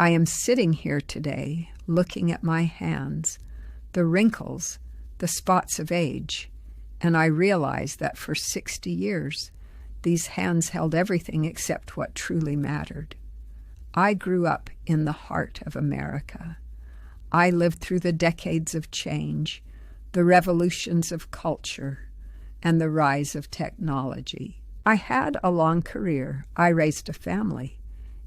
I am sitting here today looking at my hands, the wrinkles, the spots of age, and I realize that for 60 years, these hands held everything except what truly mattered. I grew up in the heart of America. I lived through the decades of change, the revolutions of culture, and the rise of technology. I had a long career. I raised a family,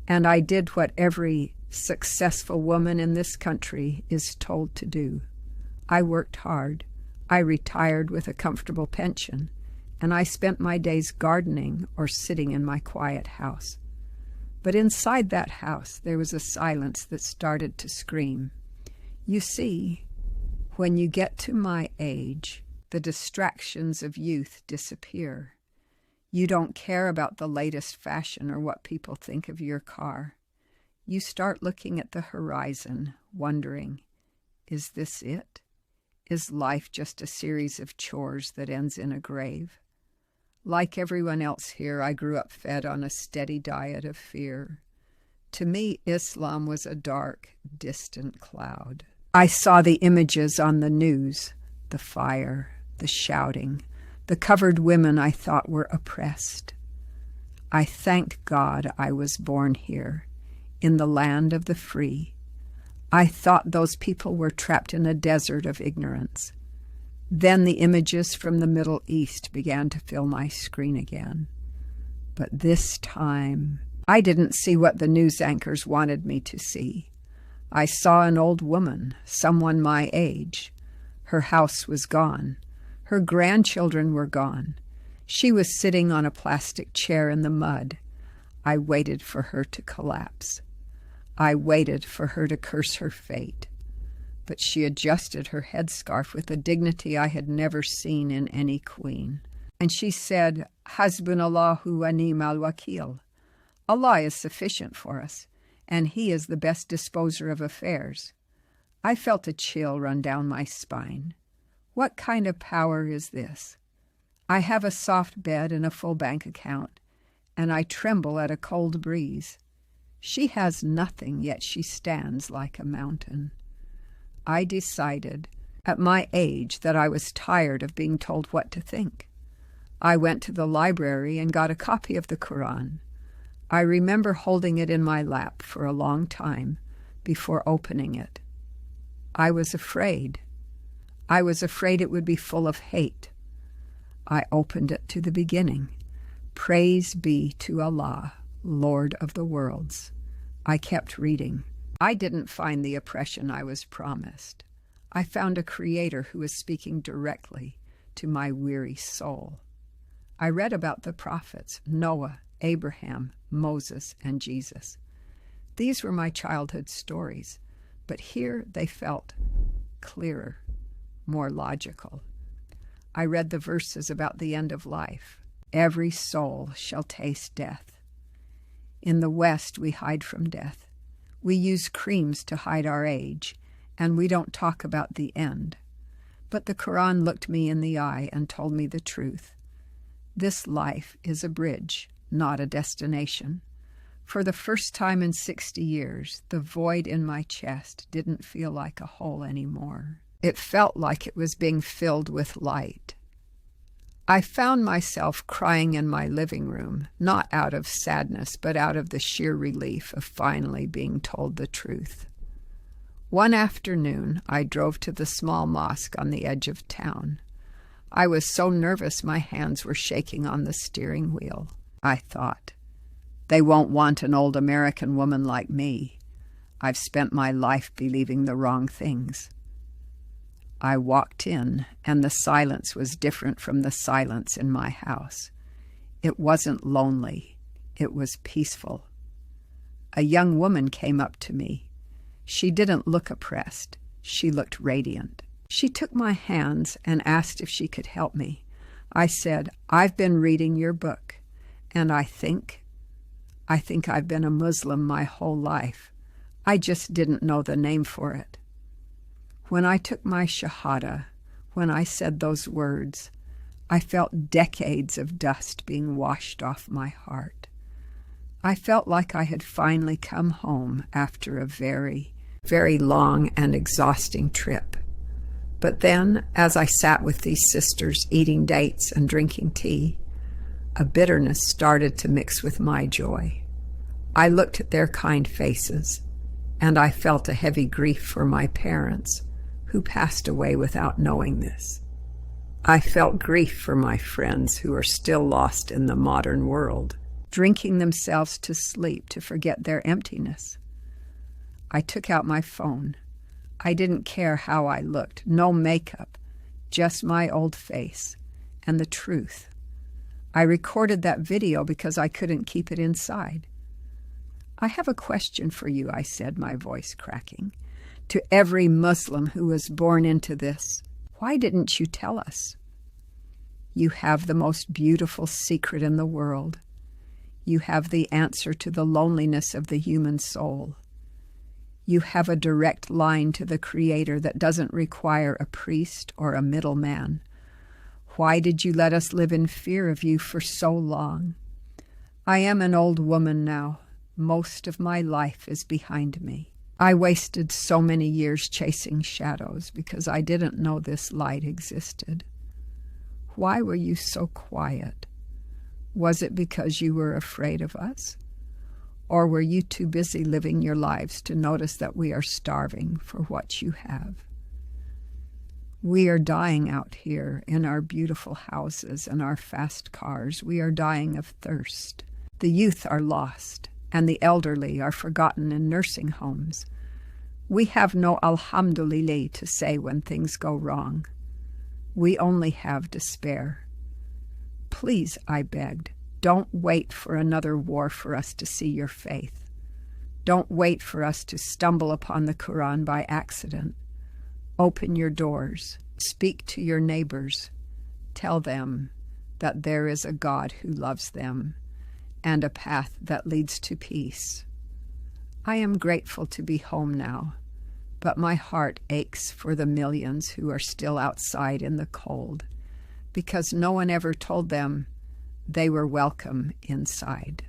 and I did what every successful woman in this country is told to do. I worked hard. I retired with a comfortable pension, and I spent my days gardening or sitting in my quiet house. But inside that house, there was a silence that started to scream. You see, when you get to my age, the distractions of youth disappear. You don't care about the latest fashion or what people think of your car. You start looking at the horizon, wondering, is this it? Is life just a series of chores that ends in a grave? Like everyone else here, I grew up fed on a steady diet of fear. To me, Islam was a dark, distant cloud. I saw the images on the news, the fire, the shouting, the covered women I thought were oppressed. I thanked God I was born here, in the land of the free. I thought those people were trapped in a desert of ignorance. Then the images from the Middle East began to fill my screen again. But this time, I didn't see what the news anchors wanted me to see. I saw an old woman, someone my age. Her house was gone. Her grandchildren were gone. She was sitting on a plastic chair in the mud. I waited for her to collapse. I waited for her to curse her fate. But she adjusted her headscarf with a dignity I had never seen in any queen. And she said, Hasbunallahu wa ni'mal wakil. Allah is sufficient for us, and He is the best disposer of affairs. I felt a chill run down my spine. What kind of power is this? I have a soft bed and a full bank account, and I tremble at a cold breeze. She has nothing, yet she stands like a mountain. I decided at my age that I was tired of being told what to think. I went to the library and got a copy of the Quran. I remember holding it in my lap for a long time before opening it. I was afraid. I was afraid it would be full of hate. I opened it to the beginning. Praise be to Allah, Lord of the worlds. I kept reading. I didn't find the oppression I was promised. I found a creator who was speaking directly to my weary soul. I read about the prophets, Noah, Abraham, Moses, and Jesus. These were my childhood stories, but here they felt clearer, more logical. I read the verses about the end of life. Every soul shall taste death. In the West, we hide from death. We use creams to hide our age, and we don't talk about the end. But the Quran looked me in the eye and told me the truth. This life is a bridge, not a destination. For the first time in 60 years, the void in my chest didn't feel like a hole anymore. It felt like it was being filled with light. I found myself crying in my living room, not out of sadness, but out of the sheer relief of finally being told the truth. One afternoon, I drove to the small mosque on the edge of town. I was so nervous my hands were shaking on the steering wheel. I thought, they won't want an old American woman like me. I've spent my life believing the wrong things. I walked in, and the silence was different from the silence in my house. It wasn't lonely. It was peaceful. A young woman came up to me. She didn't look oppressed. She looked radiant. She took my hands and asked if she could help me. I said, I've been reading your book, and I think I've been a Muslim my whole life. I just didn't know the name for it. When I took my shahada, when I said those words, I felt decades of dust being washed off my heart. I felt like I had finally come home after a very, very long and exhausting trip. But then, as I sat with these sisters eating dates and drinking tea, a bitterness started to mix with my joy. I looked at their kind faces, and I felt a heavy grief for my parents, who passed away without knowing this. I felt grief for my friends who are still lost in the modern world, drinking themselves to sleep to forget their emptiness. I took out my phone. I didn't care how I looked, no makeup, just my old face and the truth. I recorded that video because I couldn't keep it inside. I have a question for you, I said, my voice cracking. To every Muslim who was born into this, why didn't you tell us? You have the most beautiful secret in the world. You have the answer to the loneliness of the human soul. You have a direct line to the Creator that doesn't require a priest or a middleman. Why did you let us live in fear of you for so long? I am an old woman now. Most of my life is behind me. I wasted so many years chasing shadows because I didn't know this light existed. Why were you so quiet? Was it because you were afraid of us? Or were you too busy living your lives to notice that we are starving for what you have? We are dying out here in our beautiful houses and our fast cars. We are dying of thirst. The youth are lost, and the elderly are forgotten in nursing homes. We have no alhamdulillah to say when things go wrong. We only have despair. Please, I begged, don't wait for another war for us to see your faith. Don't wait for us to stumble upon the Quran by accident. Open your doors. Speak to your neighbors. Tell them that there is a God who loves them and a path that leads to peace. I am grateful to be home now, but my heart aches for the millions who are still outside in the cold, because no one ever told them they were welcome inside.